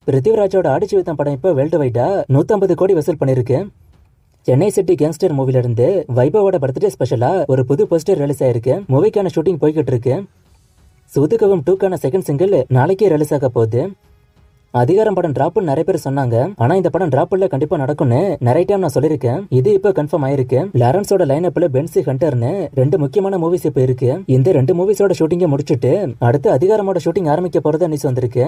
பிருத்திவிராஜோட ஆடிஜீவிதம் படம் இப்போ வேர்ல்டு வைடா 150 கோடி வசூல் பண்ணிருக்கு. சென்னை சிட்டி கேங்ஸ்டர் மூவில இருந்து வைபவோட பர்த்டே ஸ்பெஷலா ஒரு புது போஸ்டர் ரிலீஸ் ஆயிருக்கு. மூவிக்கான ஷூட்டிங் போய்கிட்டு இருக்கு. சூதுகவும் 2க்கான செகண்ட் சிங்கிள் நாளைக்கே ரிலீஸ் ஆக போகுது. அதிகாரம் படம் டிராப்னு நிறைய பேர் சொன்னாங்க. ஆனா இந்த படம் டிராப்ல கண்டிப்பா நடக்கும்னு நிறைய டைம் நான் சொல்லியிருக்கேன். இது இப்போ கன்ஃபார்ம் ஆயிருக்கு. லாரன்ஸோட லைனப்ல பென்சி ஹண்டர்னு 2 முக்கியமான மூவிஸ் இப்போ இருக்கு. இந்த 2 மூவிஸோட ஷூட்டிங்கை முடிச்சுட்டு அடுத்து அதிகாரமோட ஷூட்டிங் ஆரம்பிக்க போறதா நியூஸ் வந்திருக்கு.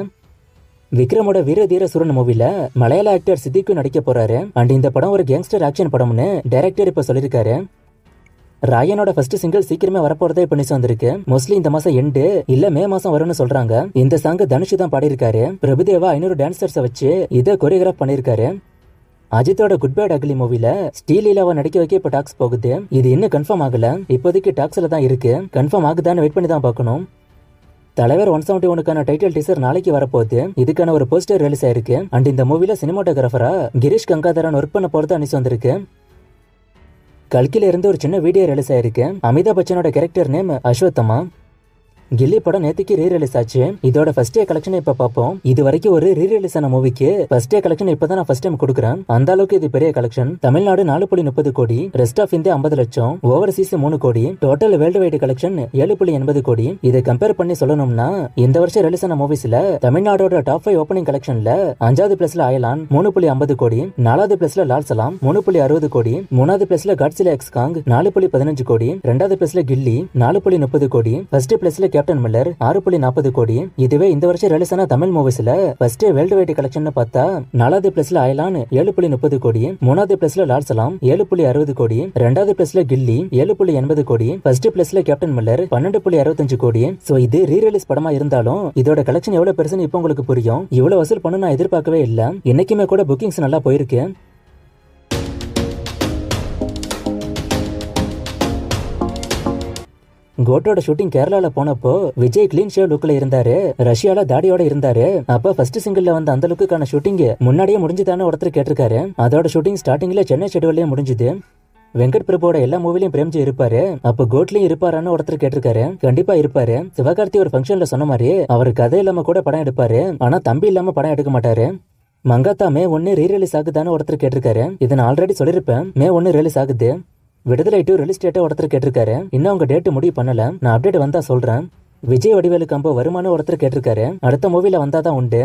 விக்ரமோட வீர தீர சூரன் மூவில மலையாள ஆக்டர் சித்திக்கு நடிக்க போறாரு. அண்ட் இந்த படம் ஒரு கேங்ஸ்டர் ஆக்ஷன் படம்னு டைரக்டர் இப்ப சொல்லிருக்காரு. ராயனோட ஃபர்ஸ்ட் சிங்கிள் சீக்கிரமே வரப்போறதா இப்ப நியூஸ் வந்திருக்கு. மோஸ்ட்லி இந்த மாசம் எண்டு இல்ல மே மாசம் வரும்னு சொல்றாங்க. இந்த சாங் தனுஷ் தான் பாடியிருக்காரு. பிரபுதேவா 500 டான்சர்ஸை வச்சு இதை கொரியோகிராஃப் பண்ணிருக்காரு. அஜித்தோட குட் பேட் அக்லி மூவில ஸ்ரீலீலாவை நடிக்க வைக்க இப்ப டாக்ஸ் போகுது. இது இன்னும் கன்ஃபார்ம் ஆகல. இப்போதைக்கு டாக்ஸ்ல தான் இருக்கு. கன்ஃபார்ம் ஆகுதான்னு வெயிட் பண்ணி தான் பார்க்கணும். தலைவர் 171க்கான டைட்டில் டீசர் நாளைக்கு வரப்போகுது. இதுக்கான ஒரு போஸ்டர் ரிலீஸ் ஆயிருக்கு. அண்ட் இந்த மூவில சினிமாட்டோகிராஃபரா கிரீஷ் கங்காதரன் ஒர்க் பண்ண போறதா நியூஸ் வந்திருக்கு. கல்கில இருந்து ஒரு சின்ன வீடியோ ரிலீஸ் ஆயிருக்கு. அமிதாப் பச்சனோட கேரக்டர் நேம் அஸ்வத்தமா. கில்லி படம் நேத்துக்கு ரீ ரிலீஸ் ஆச்சு. இதோட ஃபர்ஸ்ட் டே கலெக்ஷன் இப்ப பாப்போம். இது வரைக்கும் ஒரு ரீ ரிலீஸ் ஆன மூவிக்கு ஃபர்ஸ்ட் டே கலெக்ஷன் இப்பதான் நான் ஃபர்ஸ்ட் டைம் கொடுக்குறேன். அந்த அளவுக்கு இது பெரிய கலெக்ஷன். தமிழ்நாடு 4.30 கோடி, ரெஸ்ட் ஆஃப் இந்தியா 50 லட்சம், ஓவர்சீஸ் 3 கோடி, டோட்டல் வேர்ல்டு வைடு கலெக்ஷன் 7.80 கோடி. இதை கம்பேர் பண்ணி சொல்லணும்னா இந்த வருஷம் ரிலீஸ் ஆன மூவிஸ்ல தமிழ்நாடோட டாப் 5 ஓப்பனிங் கலெக்ஷன்ல 5வது பிளேஸ்ல அயலான் 3.50 கோடி, 4வது பிளேஸ்ல லால் சலாம் 3.60 கோடி, 3வது பிளேஸ்ல காட்சிலா எக்ஸ் காங் 4.15 கோடி, 2வது பிளேஸ்ல கில்லி 4.30 கோடி, ஃபர்ஸ்ட் பிளேஸ்ல கேப்டன் மில்லர் 6.40 கோடி. இதுவே இந்த வருஷம் ரிலீஸ் ஆன தமிழ் மூவிஸ்ல ஃபர்ஸ்ட் வேர்ல்டு வைட் கலெக்ஷன் பார்த்தா 4வது பிளேஸ்ல அயலான் 7.30 கோடி, 3வது பிளேஸ்ல லால் சலாம் 7.60 கோடி, 2வது பிளேஸ்ல கில்லி 7.80 கோடி, ஃபர்ஸ்ட் பிளேஸ்ல கேப்டன் மில்லர் 12.65 கோடி. சோ இது ரீ ரிலீஸ் படமா இருந்தாலும் இதோட கலெக்ஷன் எவ்வளவு பெருசுன்னு இப்போ உங்களுக்கு புரியும். இவ்வளவு வசூல் பண்ண நான் எதிர்பார்க்கவே இல்ல. இன்னைக்குமே கூட புக்கிங்ஸ் நல்லா போயிருக்கு. கோட்டோட ஷூட்டிங் கேரளால போனப்போ விஜய் கிளீன் ஷேவ் லுக்ல இருந்தாரு. ரஷ்யால தாடியோட இருந்தாரு. அப்ப ஃபர்ஸ்ட் சிங்கிள்ல வந்த அந்த லுக்குக்கான ஷூட்டிங் முன்னாடியே முடிஞ்சுதானே ஒருத்தர் கேட்டிருக்காரு. அதோட ஷூட்டிங் ஸ்டார்டிங்ல சென்னை ஷெட்யூல்லயே முடிஞ்சுது. வெங்கட் பிரபுவோட எல்லா மூவிலையும் பிரேம்ஜி இருப்பாரு. அப்ப கோட்லயும் இருப்பாரான்னு ஒருத்தர் கேட்டிருக்காரு. கண்டிப்பா இருப்பாரு. சிவகார்த்தி ஒரு ஃபங்க்ஷன்ல சொன்ன மாதிரி அவர் கதை இல்லாம கூட படம் எடுப்பாரு. ஆனா தம்பி இல்லாம படம் எடுக்க மாட்டாரு. மங்காத்தா மே 1 ரீ ரிலீஸ் ஆகுதான்னு ஒருத்தர் கேட்டிருக்காரு. இதை நான் ஆல்ரெடி சொல்லிருப்பேன். மே 1 ரிலீஸ் ஆகுது. விடுதலை 2 ரிலீஸ் டேட்டை ஒருத்தர் கேட்டிருக்காரு. இன்னும் அவங்க டேட் முடிவு பண்ணல. நான் அப்டேட் வந்தா சொல்றேன். விஜய் வடிவேலு காம்போ வருமானம் ஒருத்தர் கேட்டிருக்காரு. அடுத்த மூவில வந்தாதான் உண்டு.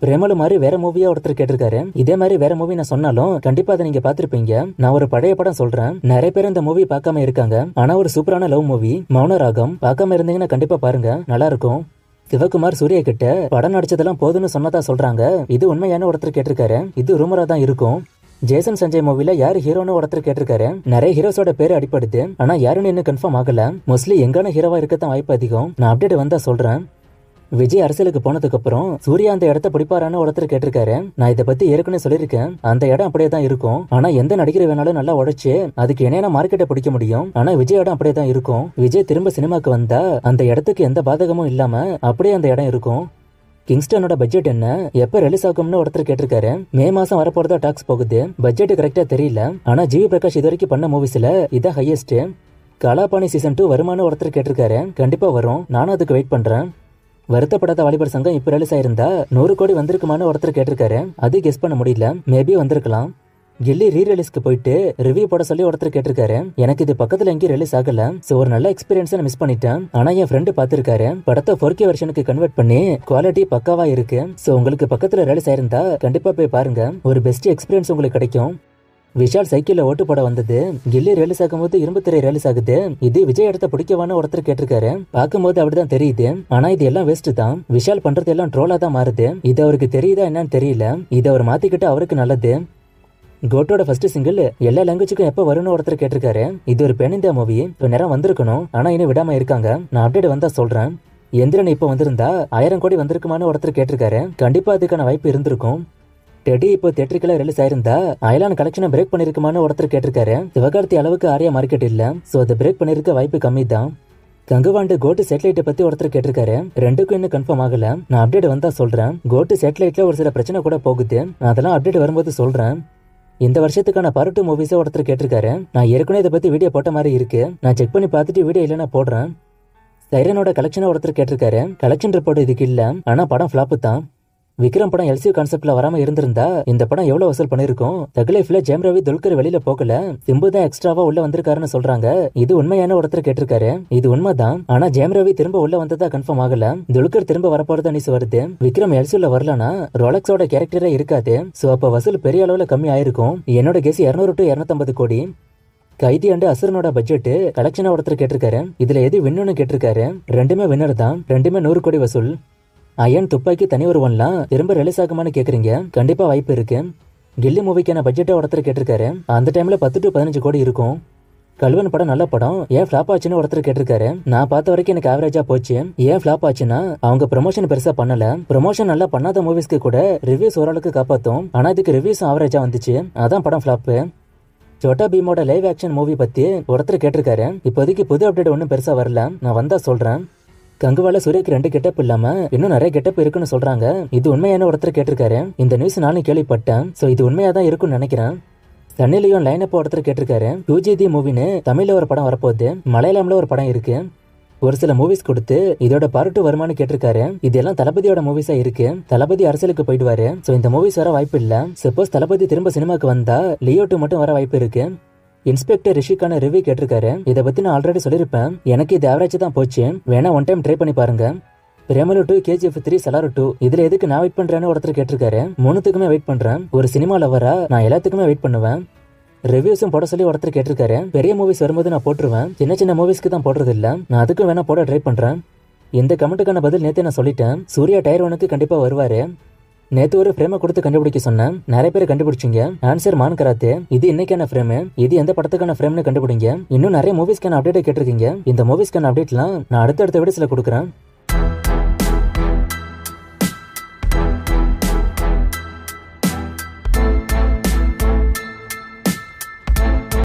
பிரேமலு மாதிரி வேற மூவியா ஒருத்தர் கேட்டிருக்காரு. இதே மாதிரி வேற மூவி நான் சொன்னாலும் கண்டிப்பா அதை நீங்க பாத்திருப்பீங்க. நான் ஒரு பழைய படம் சொல்றேன். நிறைய பேர் இந்த மூவி பார்க்காம இருக்காங்க. ஆனா ஒரு சூப்பரான லவ் மூவி மௌன ராகம். பார்க்காம இருந்தீங்கன்னா கண்டிப்பா பாருங்க, நல்லா இருக்கும். சிவகுமார் சூர்யா கிட்ட படம் நடிச்சதெல்லாம் போதுன்னு சொன்னதா சொல்றாங்க. இது உண்மையான ஒருத்தர் கேட்டிருக்காரு. இது ரூமரா தான் இருக்கும். ஜேசன் சஞ்சய் மூவில யாரு ஹீரோன்னு ஒருத்தர் கேட்டிருக்காரு. நிறைய ஹீரோஸோட பேரு அடிப்படுது. ஆனா யாருன்னு இன்னும் கன்ஃபார்ம் ஆகல. மோஸ்ட்லி எங்கான ஹீரோவா இருக்கத்தான் வாய்ப்பு அதிகம். நான் அப்டேட் வந்தா சொல்றேன். விஜய் அரசியலுக்கு போனதுக்கு அப்புறம் சூர்யா அந்த இடத்த பிடிப்பாரான்னு ஒருத்தர் கேட்டிருக்காரு. நான் இதை பத்தி ஏற்கனவே சொல்லியிருக்கேன். அந்த இடம் அப்படியே தான் இருக்கும். ஆனா எந்த நடிகர் வேணாலும் நல்லா உடைச்சு அதுக்கு என்னென்ன மார்க்கெட்டை பிடிக்க முடியும். ஆனா விஜய் இடம் அப்படியே தான் இருக்கும். விஜய் திரும்ப சினிமாக்கு வந்தா அந்த இடத்துக்கு எந்த பாதகமும் இல்லாம அப்படியே அந்த இடம் இருக்கும். கிங்ஸ்டனோட பட்ஜெட் என்ன, எப்ப ரிலீஸ் ஆகும்னு ஒருத்தர் கேட்டிருக்காரு. மே மாசம் வரப்போறதா டாக்ஸ் போகுது. பட்ஜெட் கரெக்டா தெரியல. ஆனா ஜிவி பிரகாஷ் இது வரைக்கும் பண்ண மூவிஸ்ல இதான் ஹையஸ்ட். கலாபாணி சீசன் 2 வருமானம் ஒருத்தர் கேட்டிருக்காரு. கண்டிப்பா வரும். நானும் அதுக்கு வெயிட் பண்றேன். வருத்தப்படாத வாலிபர் சங்கம் இப்ப ரிலீஸ் ஆயிருந்தா 100 கோடி வந்திருக்குமான்னு ஒருத்தர் கேட்டிருக்காரு. அது கெஸ் பண்ண முடியல. மேபி வந்திருக்கலாம். கில்லி ரீ ரிலீஸ்க்கு போயிட்டு ரிவ்யூ போட சொல்லி ஒருத்தர் கேட்டிருக்காரு. எனக்கு இது பக்கத்துல எங்கேயும் ரிலீஸ் ஆகல. சோ ஒரு நல்ல எக்ஸ்பீரியன்ஸ் மிஸ் பண்ணிட்டேன். ஆனா என் ஃப்ரெண்டு பாத்திருக்காரு. படத்தை 4K வெர்ஷனுக்கு கன்வெர்ட் பண்ணி குவாலிட்டி பக்காவா இருக்கு. சோ உங்களுக்கு பக்கத்துல ரிலீஸ் ஆயிருந்தா கண்டிப்பா போய் பாருங்க. ஒரு பெஸ்ட் எக்ஸ்பீரியன்ஸ் உங்களுக்கு கிடைக்கும். விஷால் சைக்கிள்ல ஓட்டு போட வந்தது. கில்லி ரிலீஸ் ஆகும்போது இரும்பு திரை ரிலீஸ் ஆகுது. இது விஜய் இடத்த பிடிக்கவான்னு ஒருத்தர் கேட்டிருக்காரு. பார்க்கும்போது அப்படிதான் தெரியுது. ஆனா இது எல்லாம் வேஸ்ட் தான். விஷால் பண்றது எல்லாம் ட்ரோலா தான் மாறுது. இது அவருக்கு தெரியுதா என்னன்னு தெரியல. இதை அவர் மாத்திக்கிட்டு அவருக்கு நல்லது. கோட்டோட ஃபர்ஸ்ட் சிங்கிள் எல்லா லாங்குவேஜுக்கும் எப்ப வரும்னு ஒருத்தர் கேட்டிருக்காரு. இது ஒரு பென் இந்தியா மூவி. நேரம் வந்திருக்கணும். ஆனா இன்னும் விடாம இருக்காங்க. நான் அப்டேட் வந்தா சொல்றேன். எந்திரன் இப்ப வந்திருந்தா 1000 கோடி வந்திருக்குமான்னு ஒருத்தர் கேட்டிருக்காரு. கண்டிப்பா அதுக்கான வாய்ப்பு இருந்திருக்கும். டெடி இப்போ தியேட்டருக்குள்ள ரிலீஸ் ஆயிருந்தா அயலான் கலெக்ஷனை பிரேக் பண்ணிருக்குமான்னு ஒருத்தர் கேட்டிருக்காரு. சிவகார்த்தி அளவுக்கு ஆரியா மார்க்கெட் இல்ல. சோ அதை பிரேக் பண்ணிருக்க வாய்ப்பு கம்மி தான். கங்குவாண்டு கோட்டு சேட்டலைட்டை பத்தி ஒருத்தர் கேட்டிருக்காரு. ரெண்டுக்கும் இன்னும் கன்ஃபார்ம் ஆகல. நான் அப்டேட் வந்தா சொல்றேன். கோட்டு சேட்டலைட்ல ஒரு சில பிரச்சனை கூட போகுது. நான் அதெல்லாம் அப்டேட் வரும்போது சொல்றேன். இந்த வருஷத்துக்கான பார்ட் 2 மூவிஸை ஒருத்தர் கேட்டிருக்காரு. நான் ஏற்கனவே இதை பத்தி வீடியோ போட்ட மாதிரி இருக்கு. நான் செக் பண்ணி பார்த்துட்டு வீடியோ இல்லைன்னா போடுறேன். சைரனோட கலெக்ஷனை ஒருத்தர் கேட்டிருக்காரு. கலெக்ஷன் ரிப்போர்ட் இதுக்கு இல்ல. ஆனா படம் ஃபிளாப் தான். விக்ரம் படம் எல்சியூ கான்செப்ட்ல வராம இருந்திருந்தா இந்த படம் எவ்வளவு வசூல் பண்ணிருக்கும். தக் லைஃப்ல ஜெயம் ரவி துல்கர் வெளியில போகல, சிம்பு தான் எக்ஸ்ட்ராவா உள்ள வந்திருக்காருன்னு சொல்றாங்க. இது உண்மையான ஒருத்தர் கேட்டிருக்காரு. இது உண்மைதான். ஆனா ஜெயம் ரவி திரும்ப உள்ள வந்ததா கன்ஃபார்ம் ஆகல. துல்கர் திரும்ப வரப்போறதா நியூஸ் வருது. விக்ரம் எல்சியூல வரலனா ரோலக்ஸோட கேரக்டரே இருக்காது. சோ அப்ப வசூல் பெரிய அளவுல கம்மி ஆயிருக்கும். என்னோட கெஸ் 200 to 250 கோடி. கைதி அண்ட் அசுரனோட பட்ஜெட் கலெக்ஷனா ஒருத்தர் கேட்டிருக்காரு. இதுல எது வின்னுன்னு கேட்டிருக்காரு. ரெண்டுமே வின்னர் தான். ரெண்டுமே 100 கோடி வசூல். அயன் துப்பாக்கி தனி ஒருவன்லாம் திரும்ப ரிலீஸ் ஆகுமான்னு கேக்குறீங்க. கண்டிப்பா வாய்ப்பு இருக்கு. கில்லி மூவிக்கான பட்ஜெட்டை ஒருத்தர் கேட்டிருக்காரு. அந்த டைம்ல 10 to 15 கோடி இருக்கும். கல்வன் படம் நல்ல படம், ஏன் ஃபிளாப் ஆச்சுன்னு ஒருத்தர் கேட்டிருக்காரு. நான் பார்த்த வரைக்கும் எனக்கு ஆவரேஜா போச்சு. ஏன் ஃபிளாப் ஆச்சுன்னா அவங்க ப்ரமோஷன் பெருசா பண்ணல. ப்ரமோஷன் நல்லா பண்ணாத மூவிஸ்க்கு கூட ரிவ்யூஸ் ஓரளவுக்கு காப்பாத்தும். ஆனா இதுக்கு ரிவ்யூஸ் ஆவரேஜா வந்துச்சு. அதான் படம் ஃபிளாப். சோட்டா பீமோட லைவ் ஆக்ஷன் மூவி பத்தி ஒருத்தர் கேட்டிருக்காரு. இப்போதைக்கு புது அப்டேட் ஒன்றும் பெருசா வரல, நான் வந்தா சொல்றேன். கங்குவால சூரியக்கு 2 கெட்டப் இல்லாம இன்னும் நிறைய கெட்டப் இருக்குன்னு சொல்றாங்க. இது உண்மையான ஒருத்தர் கேட்டிருக்காரு. இந்த நியூஸ் நானும் கேள்விப்பட்டேன். சோ இது உண்மையா தான் இருக்கும்னு நினைக்கிறேன். சன்னி லியோன் லைன் அப் ஒருத்தர் கேட்டிருக்காரு. 2GD மூவின்னு தமிழ்ல ஒரு படம் வரப்போகுது, மலையாளம்ல ஒரு படம் இருக்கு. ஒரு சில மூவிஸ் கொடுத்து இதோட பார்ட் 2 வருமானு கேட்டிருக்காரு. இதெல்லாம் தளபதியோட மூவிஸா இருக்கு. தளபதி அரசியலுக்கு போயிடுவாரு. சோ இந்த மூவிஸ் வர வாய்ப்பு இல்ல. சப்போஸ் தளபதி திரும்ப சினிமாக்கு வந்தா லியோ 2 மட்டும் வர வாய்ப்பு இருக்கு. இன்ஸ்பெக்டர் ரிஷிக்கான ரிவ்யூ கேட்டிருக்காரு. இதை பத்தி நான் ஆல்ரெடி சொல்லிருப்பேன். எனக்கு இது ஆவரேஜ் தான் போச்சு. வேணா ஒன் டைம் ட்ரை பண்ணி பாருங்க. பிரேமலு 2, KGF 3, சலார் 2 இதுல எதுக்கு நான் வெயிட் பண்றேன்னு ஒருத்தர் கேட்டிருக்காரு. 3த்துக்குமே வெயிட் பண்றேன். ஒரு சினிமா லவரா நான் எல்லாத்துக்குமே வெயிட் பண்ணுவேன். ரிவ்யூஸும் போட சொல்லி ஒருத்தர் கேட்டிருக்காரு. பெரிய மூவிஸ் வரும்போது நான் போட்டுருவேன், சின்ன சின்ன மூவிஸ்க்கு தான் போடுறது இல்ல. நான் அதுக்கும் வேணா போட ட்ரை பண்றேன். இந்த கமெண்ட்டுக்கான பதில் நேத்தே நான் சொல்லிட்டேன். சூர்யா டயர் 1க்கு கண்டிப்பா வருவாரு. நேத்து ஒரு ஃப்ரேமை கொடுத்து கண்டுபிடிக்க சொன்னேன். நிறைய பேர் கண்டுபிடிச்சிங்க. ஆன்சர் மான் கராத்தே. இது இன்னைக்கான ஃப்ரேம். இது எந்த படத்துக்கான ஃப்ரேம்னு கண்டுபிடிங்க. இன்னும் நிறைய மூவிஸ்க்கான அப்டேட் கேட்டிருக்கீங்க. இந்த மூவிஸ்க்கான அப்டேட்லாம் நான் அடுத்தடுத்த வீடியோஸ்ல கொடுக்குறேன்.